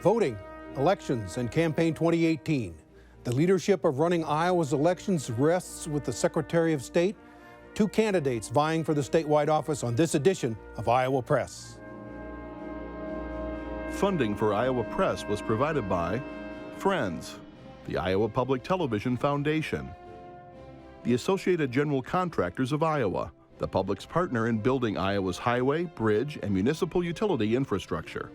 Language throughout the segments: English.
Voting, elections, and campaign 2018. The leadership of running Iowa's elections rests with the Secretary of State. Two candidates vying for the statewide office on this edition of Iowa Press. Funding for Iowa Press was provided by Friends, the Iowa Public Television Foundation, the Associated General Contractors of Iowa, the public's partner in building Iowa's highway, bridge, and municipal utility infrastructure.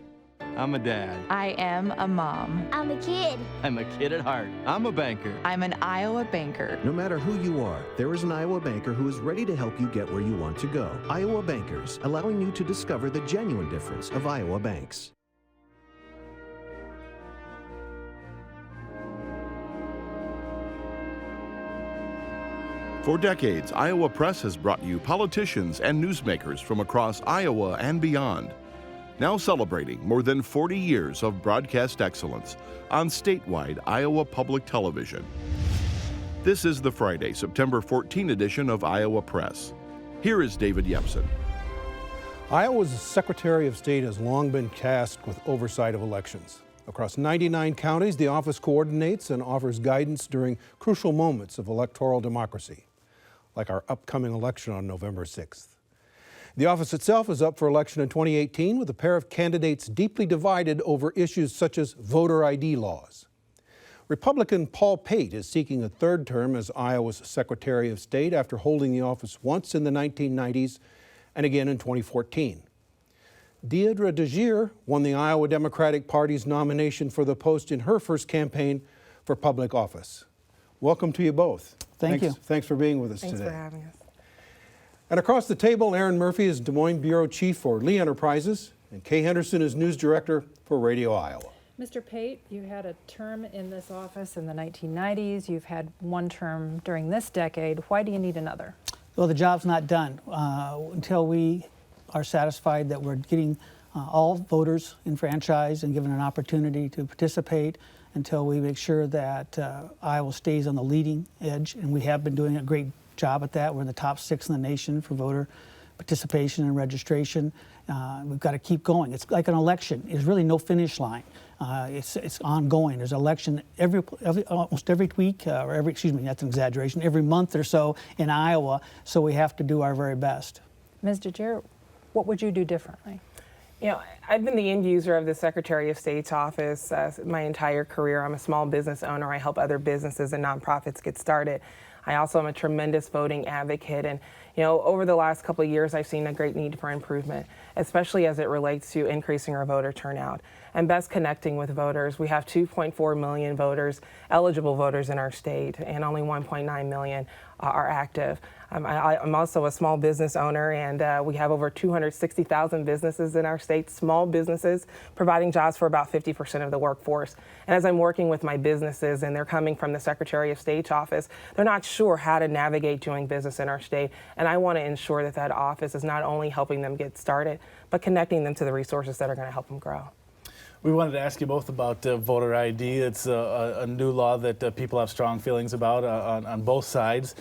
I'm a dad. I am a mom. I'm a kid. I'm a kid at heart. I'm a banker. I'm an Iowa banker. No matter who you are, there is an Iowa banker who is ready to help you get where you want to go. Iowa Bankers, allowing you to discover the genuine difference of Iowa banks. For decades, Iowa Press has brought you politicians and newsmakers from across Iowa and beyond. Now celebrating more than 40 years of broadcast excellence on statewide Iowa Public Television. This is the Friday, September 14 edition of Iowa Press. Here is David Yepsen. Iowa's Secretary of State has long been tasked with oversight of elections. Across 99 counties, the office coordinates and offers guidance during crucial moments of electoral democracy, like our upcoming election on November 6th. The office itself is up for election in 2018 with a pair of candidates deeply divided over issues such as voter ID laws. Republican Paul Pate is seeking a third term as Iowa's Secretary of State after holding the office once in the 1990s and again in 2014. Deidre DeJear won the Iowa Democratic Party's nomination for the post in her first campaign for public office. Welcome to you both. Thank you. Thanks for being with us Thanks today. for having us. And across the table, Erin Murphy is Des Moines Bureau Chief for Lee Enterprises, and Kay Henderson is News Director for Radio Iowa. Mr. Pate, you had a term in this office in the 1990s. You've had one term during this decade. Why do you need another? Well, the job's not done until we are satisfied that we're getting all voters enfranchised and given an opportunity to participate, until we make sure that Iowa stays on the leading edge, and we have been doing a great job at that. We're in the top 6 in the nation for voter participation and registration. We've got to keep going. It's like an election. There's really no finish line. It's ongoing. There's an election almost every week, that's an exaggeration, every month or so in Iowa, so we have to do our very best. Ms. DeJear, what would you do differently? You know, I've been the end user of the Secretary of State's office my entire career. I'm a small business owner. I help other businesses and nonprofits get started. I also am a tremendous voting advocate, and over the last couple of years, I've seen a great need for improvement, especially as it relates to increasing our voter turnout and best connecting with voters. We have 2.4 million voters, eligible voters in our state, and only 1.9 million are active. I'm also a small business owner, and we have over 260,000 businesses in our state, small businesses, providing jobs for about 50% of the workforce. And as I'm working with my businesses, and they're coming from the Secretary of State's office, they're not sure how to navigate doing business in our state. And I want to ensure that that office is not only helping them get started, but connecting them to the resources that are going to help them grow. We wanted to ask you both about voter ID. It's a new law that people have strong feelings about on both sides.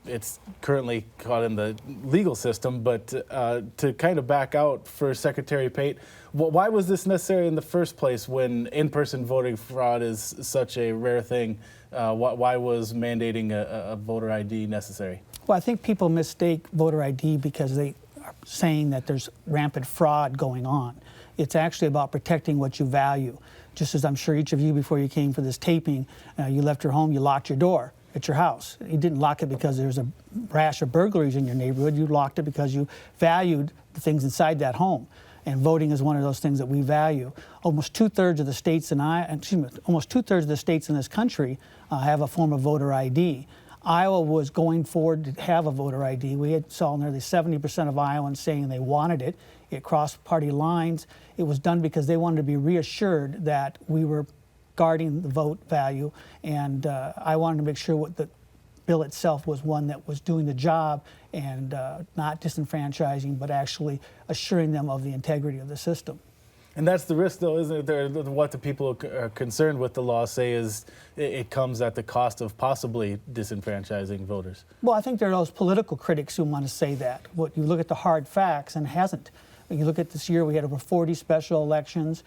It's currently caught in the legal system, but to kind of back out for Secretary Pate, why was this necessary in the first place when in-person voting fraud is such a rare thing? Why was mandating a voter ID necessary? Well, I think people mistake voter ID because they are saying that there's rampant fraud going on. It's actually about protecting what you value. Just as I'm sure each of you, before you came for this taping, you left your home, you locked your door at your house. You didn't lock it because there's a rash of burglaries in your neighborhood. You locked it because you valued the things inside that home. And voting is one of those things that we value. Almost two-thirds of the states almost two-thirds of the states in this country have a form of voter ID. Iowa was going forward to have a voter ID. We saw nearly 70% of Iowans saying they wanted it. It crossed party lines. It was done because they wanted to be reassured that we were guarding the vote value, and I wanted to make sure what the bill itself was one that was doing the job and not disenfranchising, but actually assuring them of the integrity of the system. And that's the risk, though, isn't it? What the people are concerned with the law say is it comes at the cost of possibly disenfranchising voters. Well, I think there are those political critics who want to say that. What you look at the hard facts, and it hasn't When you look at this year, we had over 40 special elections.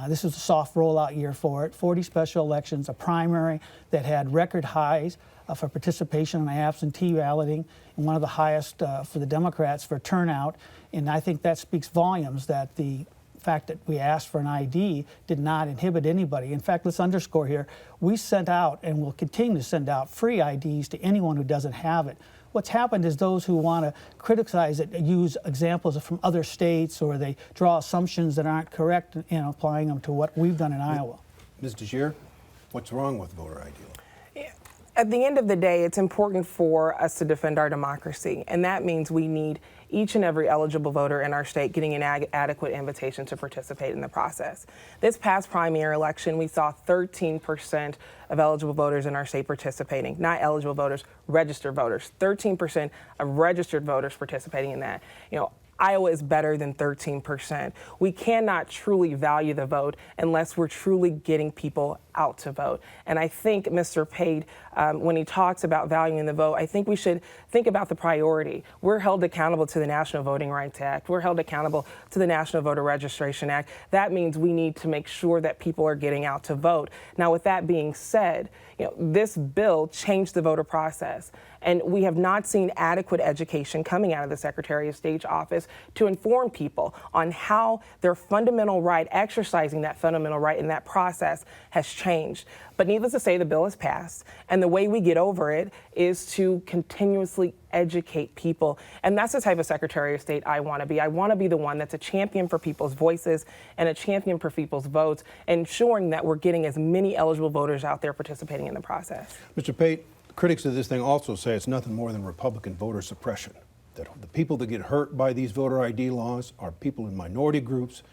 This was a soft rollout year for it. 40 special elections, a primary that had record highs for participation in absentee balloting, and one of the highest for the Democrats for turnout. And I think that speaks volumes that the fact that we asked for an ID did not inhibit anybody. In fact, let's underscore here, we sent out and will continue to send out free IDs to anyone who doesn't have it. What's happened is those who want to criticize it use examples from other states, or they draw assumptions that aren't correct and applying them to what we've done in Iowa. Ms. DeJear, what's wrong with voter ID? At the end of the day, it's important for us to defend our democracy, and that means we need each and every eligible voter in our state getting an adequate invitation to participate in the process. This past primary election, we saw 13% of eligible voters in our state participating. Not eligible voters, registered voters. 13% of registered voters participating in that. You know, Iowa is better than 13%. We cannot truly value the vote unless we're truly getting people out to vote. And I think Mr. Pate, when he talks about valuing the vote, I think we should think about the priority. We're held accountable to the National Voting Rights Act. We're held accountable to the National Voter Registration Act. That means we need to make sure that people are getting out to vote. Now, with that being said, you know, this bill changed the voter process, and we have not seen adequate education coming out of the Secretary of State's office to inform people on how their fundamental right, exercising that fundamental right in that process, has changed. But needless to say, the bill is passed, and the way we get over it is to continuously educate people. And that's the type of Secretary of State I want to be. I want to be the one that's a champion for people's voices and a champion for people's votes, ensuring that we're getting as many eligible voters out there participating in the process. Mr. Pate, critics of this thing also say it's nothing more than Republican voter suppression, that the people that get hurt by these voter ID laws are people in minority groups,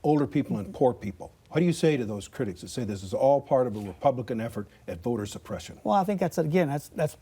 older people, and poor people. What do you say to those critics that say this is all part of a Republican effort at voter suppression? Well, I think that's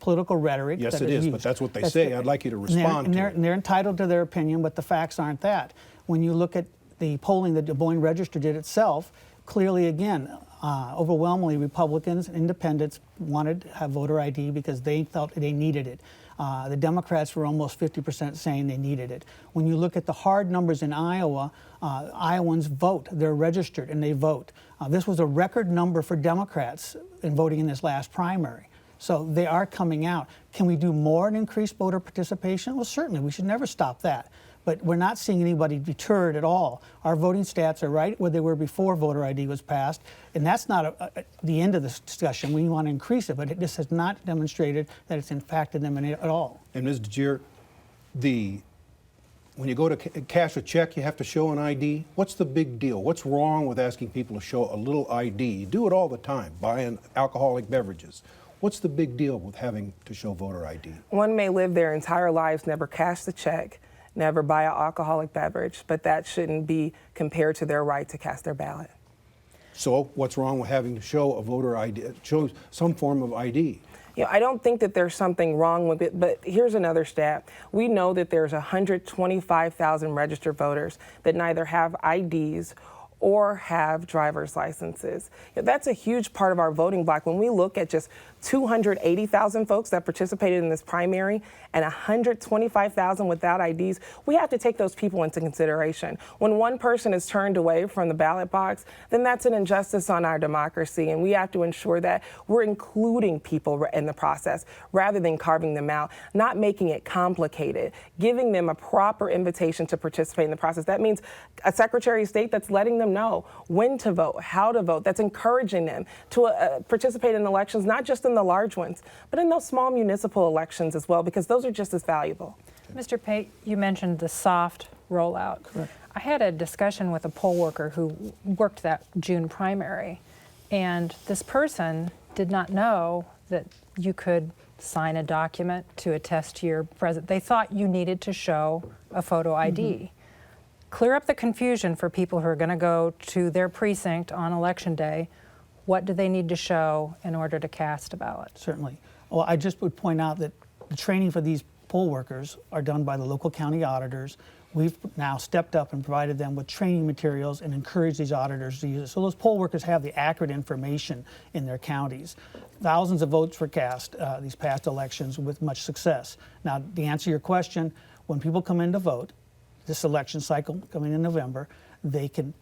political rhetoric. Yes, it is, but that's what they say. I'd like you to respond to it. And they're entitled to their opinion, but the facts aren't that. When you look at the polling that the Moines Register did itself, clearly, again, overwhelmingly Republicans and independents wanted to have voter ID because they felt they needed it. The Democrats were almost 50% saying they needed it. When you look at the hard numbers in Iowa, Iowans vote. They're registered and they vote. This was a record number for Democrats in voting in this last primary. So they are coming out. Can we do more and increase voter participation? Well, certainly. We should never stop that. But we're not seeing anybody deterred at all. Our voting stats are right where they were before voter ID was passed, and that's not the end of this discussion. We want to increase it, but this has not demonstrated that it's impacted them at all. And Ms. DeJear, when you go to cash a check, you have to show an ID. What's the big deal? What's wrong with asking people to show a little ID? You do it all the time, buying alcoholic beverages. What's the big deal with having to show voter ID? One may live their entire lives, never cash the check, never buy an alcoholic beverage, but that shouldn't be compared to their right to cast their ballot. So what's wrong with having to show a voter ID, show some form of ID? You know, I don't think that there's something wrong with it, but here's another stat. We know that there's 125,000 registered voters that neither have IDs or have driver's licenses. You know, that's a huge part of our voting block. When we look at just 280,000 folks that participated in this primary and 125,000 without IDs, we have to take those people into consideration. When one person is turned away from the ballot box, then that's an injustice on our democracy, and we have to ensure that we're including people in the process rather than carving them out, not making it complicated, giving them a proper invitation to participate in the process. That means a Secretary of State that's letting them know when to vote, how to vote, that's encouraging them to participate in elections, not just in the large ones, but in those small municipal elections as well, because those are just as valuable. Mr. Pate, you mentioned the soft rollout. Correct. I had a discussion with a poll worker who worked that June primary, and this person did not know that you could sign a document to attest to your presence. They thought you needed to show a photo ID. Mm-hmm. Clear up the confusion for people who are going to go to their precinct on Election Day. What do they need to show in order to cast a ballot? Certainly. Well, I just would point out that the training for these poll workers are done by the local county auditors. We've now stepped up and provided them with training materials and encouraged these auditors to use it. So those poll workers have the accurate information in their counties. Thousands of votes were cast these past elections with much success. Now, to answer your question, when people come in to vote, this election cycle coming in November, they can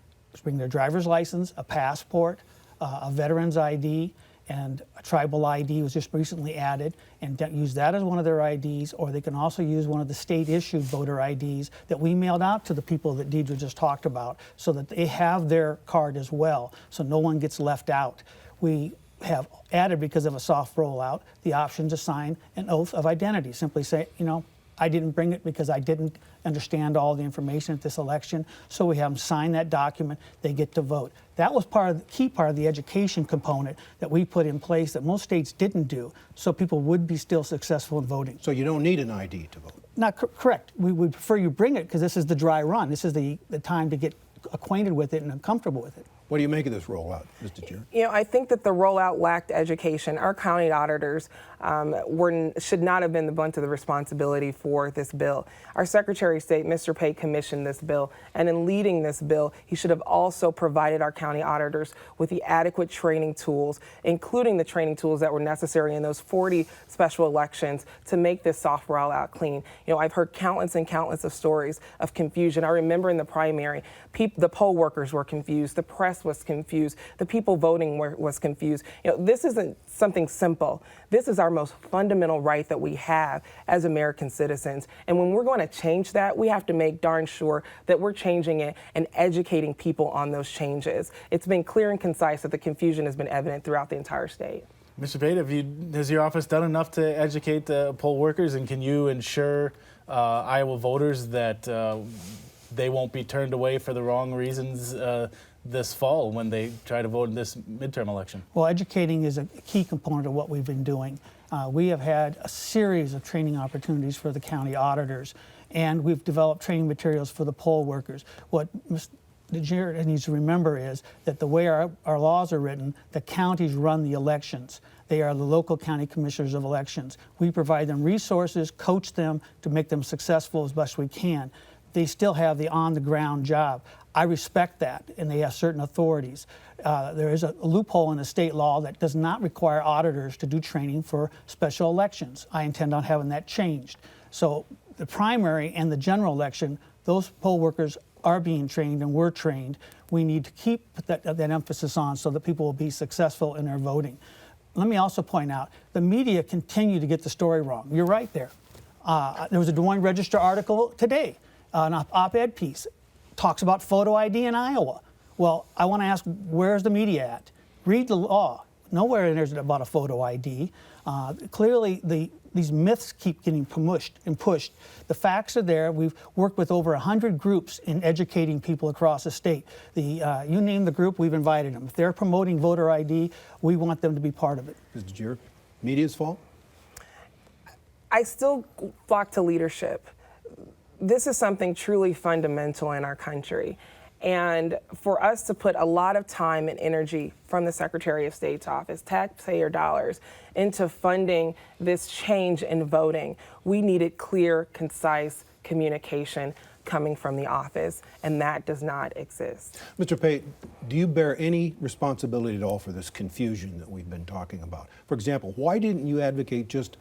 bring their driver's license, a passport, a veteran's ID, and a tribal ID was just recently added, and use that as one of their IDs, or they can also use one of the state-issued voter IDs that we mailed out to the people that Deidre just talked about, so that they have their card as well, so no one gets left out. We have added, because of a soft rollout, the option to sign an oath of identity. Simply say, you know, I didn't bring it because I didn't understand all the information at this election, so we have them sign that document, they get to vote. That was key part of the education component that we put in place that most states didn't do, so people would be still successful in voting. So you don't need an ID to vote? Not correct. We would prefer you bring it because this is the dry run. This is the time to get acquainted with it and comfortable with it. What do you make of this rollout, Ms. DeJear? You know, I think that the rollout lacked education. Our county auditors should not have been the brunt of the responsibility for this bill. Our Secretary of State, Mr. Pate, commissioned this bill, and in leading this bill, he should have also provided our county auditors with the adequate training tools, including the training tools that were necessary in those 40 special elections to make this soft rollout clean. You know, I've heard countless and countless of stories of confusion. I remember in the primary, the poll workers were confused, the press was confused, the people voting was confused. You know, this isn't something simple. This is our most fundamental right that we have as American citizens. And when we're going to change that, we have to make darn sure that we're changing it and educating people on those changes. It's been clear and concise that the confusion has been evident throughout the entire state. Mr. Pate, has your office done enough to educate the poll workers, and can you ensure Iowa voters that they won't be turned away for the wrong reasons this fall when they try to vote in this midterm election? Well, educating is a key component of what we've been doing. We have had a series of training opportunities for the county auditors, and we've developed training materials for the poll workers. What Ms. DeJear needs to remember is that the way our laws are written, the counties run the elections. They are the local county commissioners of elections. We provide them resources, coach them to make them successful as best we can. They still have the on-the-ground job. I respect that, and they have certain authorities. There is a loophole in the state law that does not require auditors to do training for special elections. I intend on having that changed. So the primary and the general election, those poll workers are being trained and were trained. We need to keep that emphasis on so that people will be successful in their voting. Let me also point out, the media continue to get the story wrong. You're right there. There was a Des Moines Register article today, an op-ed piece, talks about photo ID in Iowa. Well, I want to ask, where's the media at? Read the law. Nowhere in there's about a photo ID. Clearly, these myths keep getting pushed. The facts are there. We've worked with over 100 groups in educating people across the state. You name the group, we've invited them. If they're promoting voter ID, we want them to be part of it. Ms. DeJear, media's fault? I still flock to leadership. This is something truly fundamental in our country. And for us to put a lot of time and energy from the Secretary of State's office, taxpayer dollars, into funding this change in voting, we needed clear, concise communication coming from the office, and that does not exist. Mr. Pate, do you bear any responsibility at all for this confusion that we've been talking about? For example, why didn't you advocate just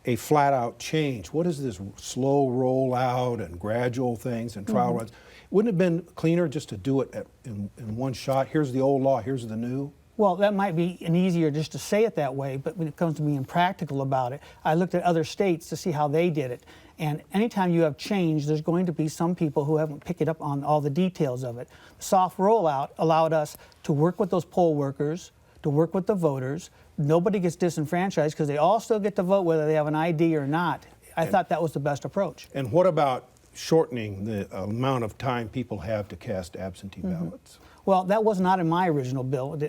a flat-out change? What is this slow rollout and gradual things and trial runs? Wouldn't it have been cleaner just to do it in one shot? Here's the old law, here's the new? Well, that might be easier just to say it that way, but when it comes to being practical about it, I looked at other states to see how they did it. And anytime you have change, there's going to be some people who haven't picked it up on all the details of it. The soft rollout allowed us to work with those poll workers, to work with the voters. Nobody gets disenfranchised because they all still get to vote whether they have an ID or not. I thought that was the best approach. And what about shortening the amount of time people have to cast absentee ballots? Well, that was not in my original bill,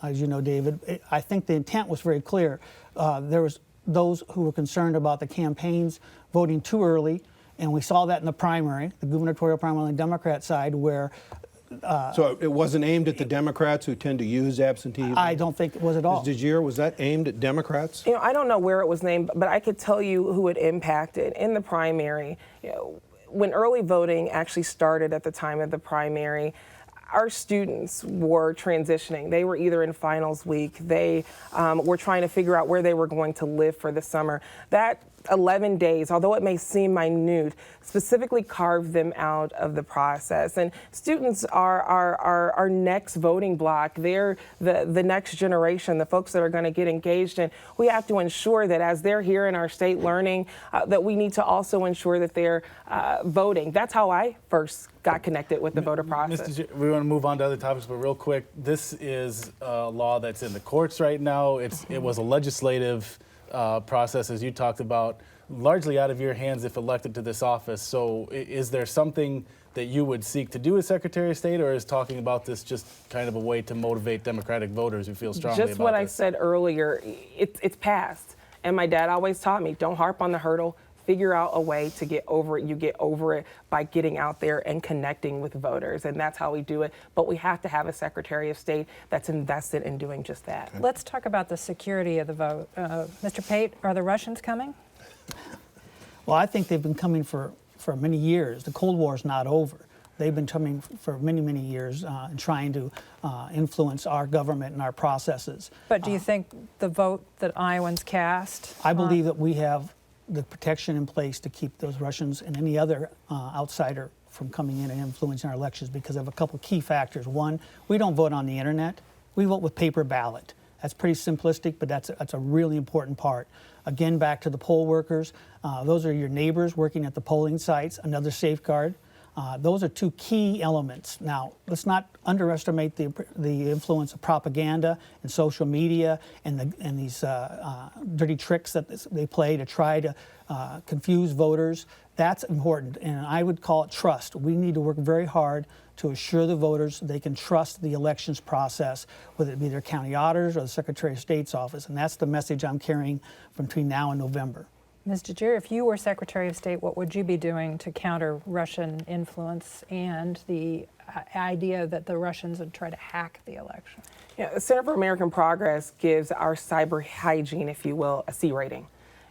as you know, David. I think the intent was very clear. There was those who were concerned about the campaigns voting too early, and we saw that in the primary, the gubernatorial primary on the Democrat side, where so it wasn't aimed at the Democrats who tend to use absentees? I don't think it was at all. Ms. DeJear, was that aimed at Democrats? You know, I don't know where it was named, but I could tell you who it impacted. In the primary, when early voting actually started at the time of the primary, our students were transitioning. They were either in finals week, they were trying to figure out where they were going to live for the summer. That 11 days, although it may seem minute, specifically carve them out of the process. And students are our next voting bloc. They're the next generation, the folks that are going to get engaged. And we have to ensure that as they're here in our state learning, that we need to also ensure that they're voting. That's how I first got connected with the voter process. We want to move on to other topics, but real quick, this is a law that's in the courts right now. It was a legislative process, as you talked about, largely out of your hands if elected to this office. So is there something that you would seek to do as Secretary of State, or is talking about this just kind of a way to motivate Democratic voters who feel strongly about this? Just what I said earlier, it's passed. And my dad always taught me, don't harp on the hurdle. Figure out a way to get over it. You get over it by getting out there and connecting with voters, and that's how we do it. But we have to have a Secretary of State that's invested in doing just that. Okay. Let's talk about the security of the vote. Mr. Pate, are the Russians coming? Well, I think they've been coming for many years. The Cold War is not over. They've been coming for many, many years and trying to influence our government and our processes. But do you think the vote that Iowans cast? I believe that we have the protection in place to keep those Russians and any other outsider from coming in and influencing our elections because of a couple key factors. One, we don't vote on the internet. We vote with paper ballot. That's pretty simplistic, but that's a really important part. Again, back to the poll workers. Those are your neighbors working at the polling sites, another safeguard. Those are two key elements. Now, let's not underestimate the influence of propaganda and social media and these dirty tricks that they play to try to confuse voters. That's important, and I would call it trust. We need to work very hard to assure the voters they can trust the elections process, whether it be their county auditors or the Secretary of State's office, and that's the message I'm carrying between now and November. Ms. DeJear, if you were Secretary of State, what would you be doing to counter Russian influence and the idea that the Russians would try to hack the election? Yeah, the Center for American Progress gives our cyber hygiene, if you will, a C rating.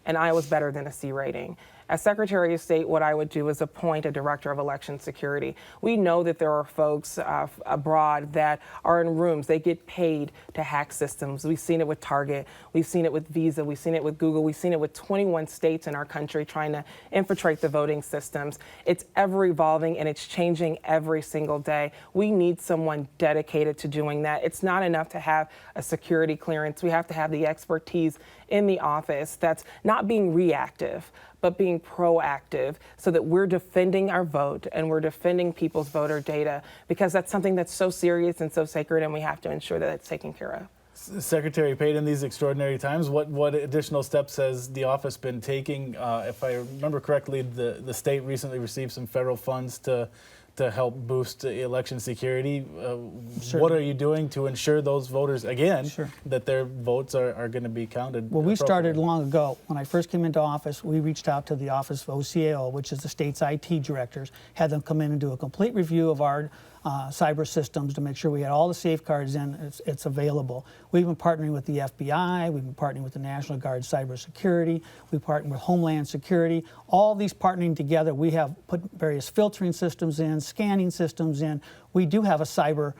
And Iowa's better than a C rating. As Secretary of State, what I would do is appoint a Director of Election Security. We know that there are folks abroad that are in rooms. They get paid to hack systems. We've seen it with Target. We've seen it with Visa. We've seen it with Google. We've seen it with 21 states in our country trying to infiltrate the voting systems. It's ever evolving and it's changing every single day. We need someone dedicated to doing that. It's not enough to have a security clearance. We have to have the expertise in the office that's not being reactive, but being proactive so that we're defending our vote and we're defending people's voter data, because that's something that's so serious and so sacred, and we have to ensure that it's taken care of. Secretary Pate, in these extraordinary times, what additional steps has the office been taking? If I remember correctly, the state recently received some federal funds to help boost election security. What are you doing to ensure those voters, again, that their votes are going to be counted? Well, we started long ago. When I first came into office, we reached out to the Office of OCAO, which is the state's IT directors, had them come in and do a complete review of our cyber systems to make sure we had all the safeguards in, it's available. We've been partnering with the FBI, we've been partnering with the National Guard Cybersecurity, we partner with Homeland Security. All these partnering together, we have put various filtering systems in, scanning systems in. We do have a cyber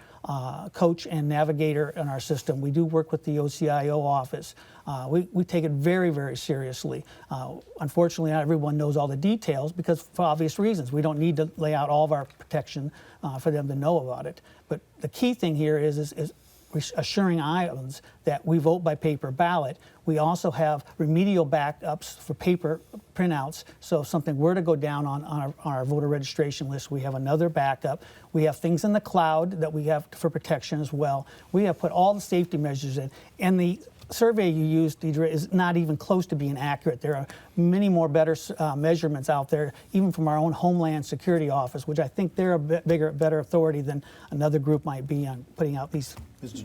coach and navigator in our system. We do work with the OCIO office. We take it very, very seriously. Unfortunately, not everyone knows all the details because for obvious reasons. We don't need to lay out all of our protection for them to know about it. But the key thing here is assuring Iowans that we vote by paper ballot. We also have remedial backups for paper printouts. So if something were to go down on our voter registration list, we have another backup. We have things in the cloud that we have for protection as well. We have put all the safety measures in. And the survey you used, Deidre, is not even close to being accurate. There are many more better measurements out there, even from our own Homeland Security office, which I think they're a better authority than another group might be on putting out these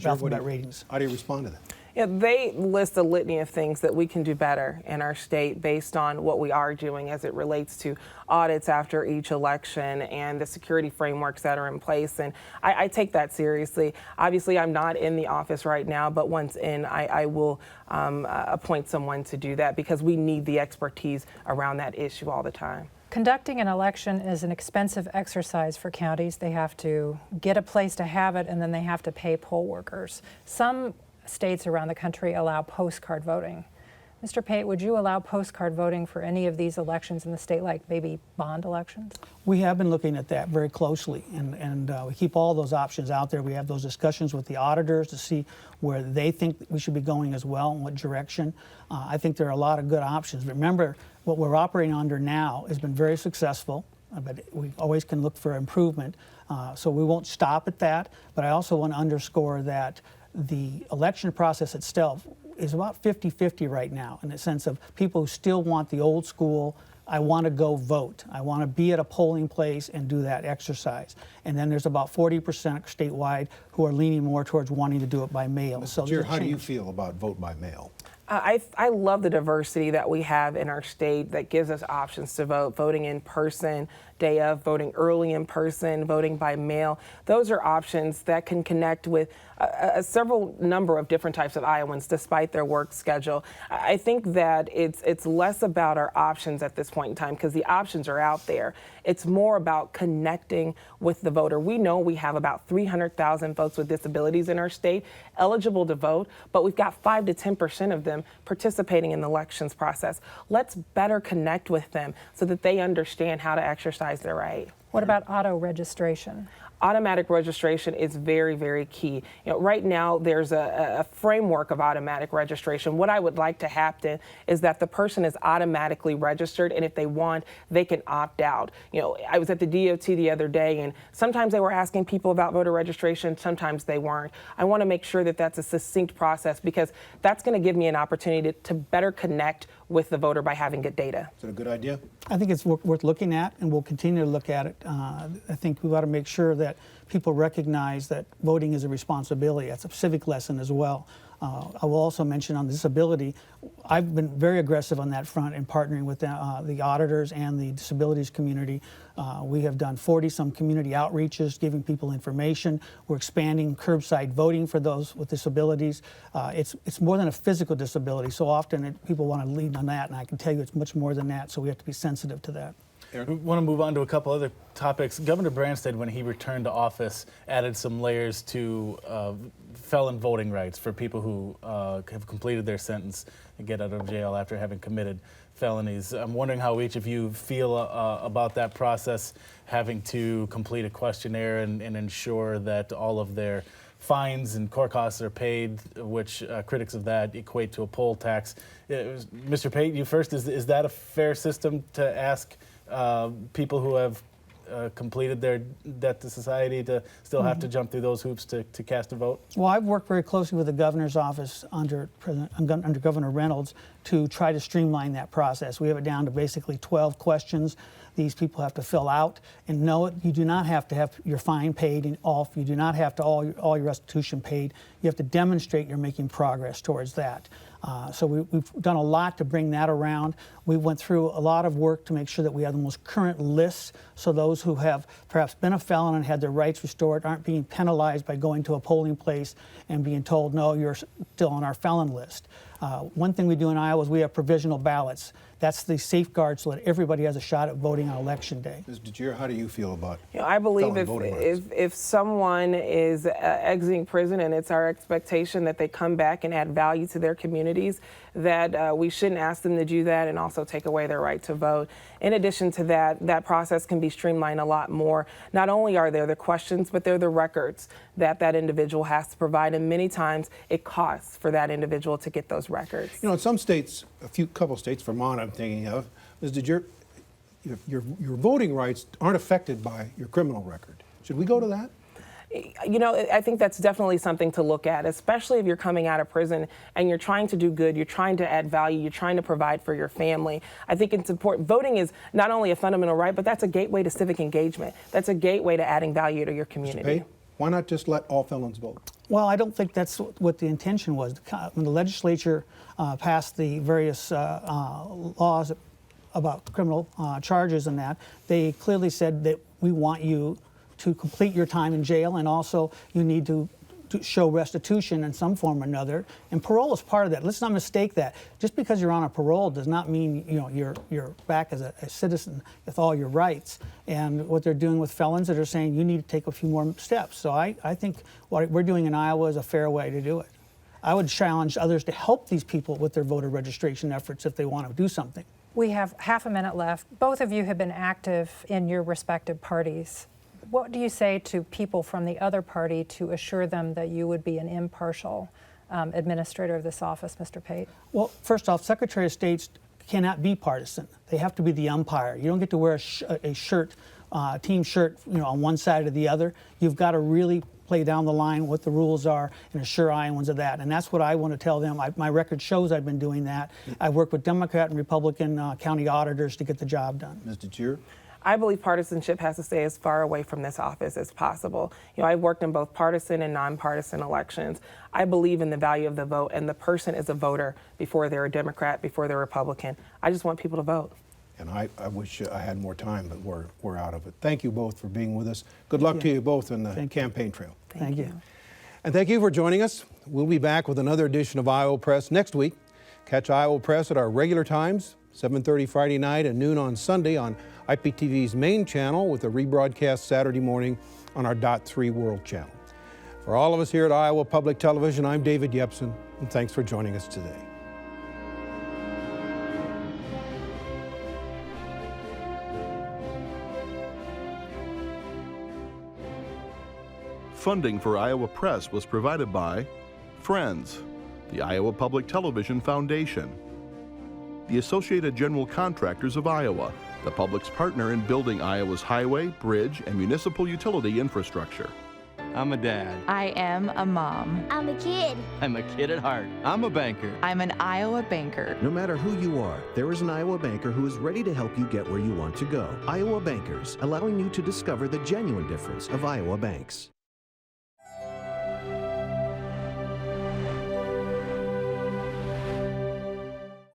alphabet ratings. How do you respond to that? Yeah, they list a litany of things that we can do better in our state based on what we are doing as it relates to audits after each election and the security frameworks that are in place. And I take that seriously. Obviously, I'm not in the office right now, but once in, I will appoint someone to do that because we need the expertise around that issue all the time. Conducting an election is an expensive exercise for counties. They have to get a place to have it, and then they have to pay poll workers. Some states around the country allow postcard voting. Mr. Pate, would you allow postcard voting for any of these elections in the state, like maybe bond elections? We have been looking at that very closely, and we keep all those options out there. We have those discussions with the auditors to see where they think we should be going as well, in what direction. I think there are a lot of good options. Remember, what we're operating under now has been very successful, but we always can look for improvement. So we won't stop at that, but I also want to underscore that the election process itself is about 50-50 right now, in the sense of people who still want the old school, I want to go vote. I want to be at a polling place and do that exercise. And then there's about 40% statewide who are leaning more towards wanting to do it by mail. So DeJear, how do you feel about vote by mail? I love the diversity that we have in our state that gives us options to vote, voting in person, day of, voting early in person, voting by mail. Those are options that can connect with a several number of different types of Iowans despite their work schedule. I think that it's less about our options at this point in time because the options are out there. It's more about connecting with the voter. We know we have about 300,000 folks with disabilities in our state eligible to vote, but we've got 5 to 10% of them participating in the elections process. Let's better connect with them so that they understand how to exercise their right. What about auto registration? Automatic registration is very, very key. Right now there's a framework of automatic registration. What I would like to happen is that the person is automatically registered, and if they want, they can opt out. I was at the DOT the other day, and sometimes they were asking people about voter registration, sometimes they weren't. I want to make sure that that's a succinct process because that's going to give me an opportunity to better connect with the voter by having good data. Is it a good idea? I think it's worth looking at, and we'll continue to look at it. I think we've got to make sure that people recognize that voting is a responsibility. That's a civic lesson as well. I will also mention on disability, I've been very aggressive on that front in partnering with the auditors and the disabilities community. We have done 40-some community outreaches, giving people information. We're expanding curbside voting for those with disabilities. It's more than a physical disability. So often people want to lean on that, and I can tell you it's much more than that, so we have to be sensitive to that. We want to move on to a couple other topics. Governor Branstad, when he returned to office, added some layers to felon voting rights for people who have completed their sentence and get out of jail after having committed felonies. I'm wondering how each of you feel about that process, having to complete a questionnaire and ensure that all of their fines and court costs are paid, which critics of that equate to a poll tax. Mr. Pate, you first. Is that a fair system to ask people who have completed their debt to society to still have to jump through those hoops to cast a vote? Well, I've worked very closely with the governor's office under Governor Reynolds to try to streamline that process. We have it down to basically 12 questions these people have to fill out. And no, you do not have to have your fine paid and off. You do not have to all your restitution paid. You have to demonstrate you're making progress towards that. So we've done a lot to bring that around. We went through a lot of work to make sure that we have the most current lists, so those who have perhaps been a felon and had their rights restored aren't being penalized by going to a polling place and being told, no, you're still on our felon list. One thing we do in Iowa is we have provisional ballots. That's the safeguard so that everybody has a shot at voting on Election Day. Ms. DeJear, how do you feel about I believe felon if someone is exiting prison and it's our expectation that they come back and add value to their communities, that we shouldn't ask them to do that and also take away their right to vote. In addition to that, that process can be streamlined a lot more. Not only are there the questions, but there are the records that that individual has to provide, and many times it costs for that individual to get those records. In some states, couple states, Vermont I'm thinking of, Ms. DeJear, your voting rights aren't affected by your criminal record. Should we go to that? I think that's definitely something to look at, especially if you're coming out of prison and you're trying to do good, you're trying to add value, you're trying to provide for your family. I think it's important. Voting is not only a fundamental right, but that's a gateway to civic engagement. That's a gateway to adding value to your community. Mr. Pate, why not just let all felons vote? Well, I don't think that's what the intention was. When the legislature passed the various laws about criminal charges and that, they clearly said that we want you to complete your time in jail, and also you need to show restitution in some form or another. And parole is part of that. Let's not mistake that. Just because you're on a parole does not mean you're back as a citizen with all your rights. And what they're doing with felons, that are saying you need to take a few more steps. So I think what we're doing in Iowa is a fair way to do it. I would challenge others to help these people with their voter registration efforts if they want to do something. We have half a minute left. Both of you have been active in your respective parties. What do you say to people from the other party to assure them that you would be an impartial administrator of this office, Mr. Pate? Well, first off, Secretary of States cannot be partisan. They have to be the umpire. You don't get to wear a shirt, team shirt, on one side or the other. You've got to really play down the line what the rules are and assure Iowans of that. And that's what I want to tell them. My record shows I've been doing that. I've worked with Democrat and Republican county auditors to get the job done. Ms. DeJear? I believe partisanship has to stay as far away from this office as possible. I've worked in both partisan and nonpartisan elections. I believe in the value of the vote, and the person is a voter before they're a Democrat, before they're a Republican. I just want people to vote. And I wish I had more time, but we're out of it. Thank you both for being with us. Good luck to you both in the campaign trail. Thank you. And thank you for joining us. We'll be back with another edition of Iowa Press next week. Catch Iowa Press at our regular times, 7:30 Friday night and noon on Sunday on IPTV's main channel, with a rebroadcast Saturday morning on our .3 World channel. For all of us here at Iowa Public Television, I'm David Yepsen, and thanks for joining us today. Funding for Iowa Press was provided by Friends, the Iowa Public Television Foundation, the Associated General Contractors of Iowa, the public's partner in building Iowa's highway, bridge, and municipal utility infrastructure. I'm a dad. I am a mom. I'm a kid. I'm a kid at heart. I'm a banker. I'm an Iowa banker. No matter who you are, there is an Iowa banker who is ready to help you get where you want to go. Iowa Bankers, allowing you to discover the genuine difference of Iowa banks.